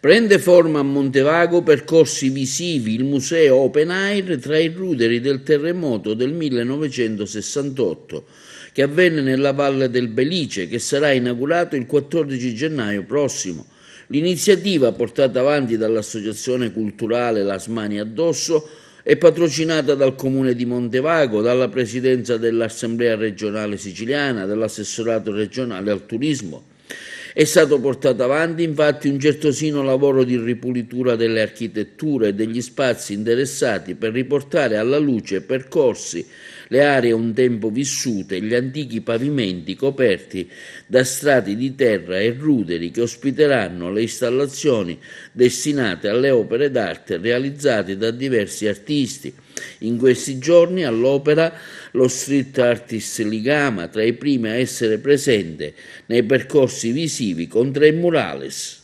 Prende forma a Montevago percorsi visivi il museo open air tra i ruderi del terremoto del 1968 che avvenne nella Valle del Belice, che sarà inaugurato il 14 gennaio prossimo. L'iniziativa, portata avanti dall'Associazione Culturale Las Mani Addosso, è patrocinata dal Comune di Montevago, dalla Presidenza dell'Assemblea regionale siciliana, dall'Assessorato regionale al turismo. È stato portato avanti infatti un certosino lavoro di ripulitura delle architetture e degli spazi interessati per riportare alla luce percorsi, le aree un tempo vissute, gli antichi pavimenti coperti da strati di terra e ruderi che ospiteranno le installazioni destinate alle opere d'arte realizzate da diversi artisti. In questi giorni all'opera lo street artist Ligama, tra i primi a essere presente nei percorsi visivi con 3 murales.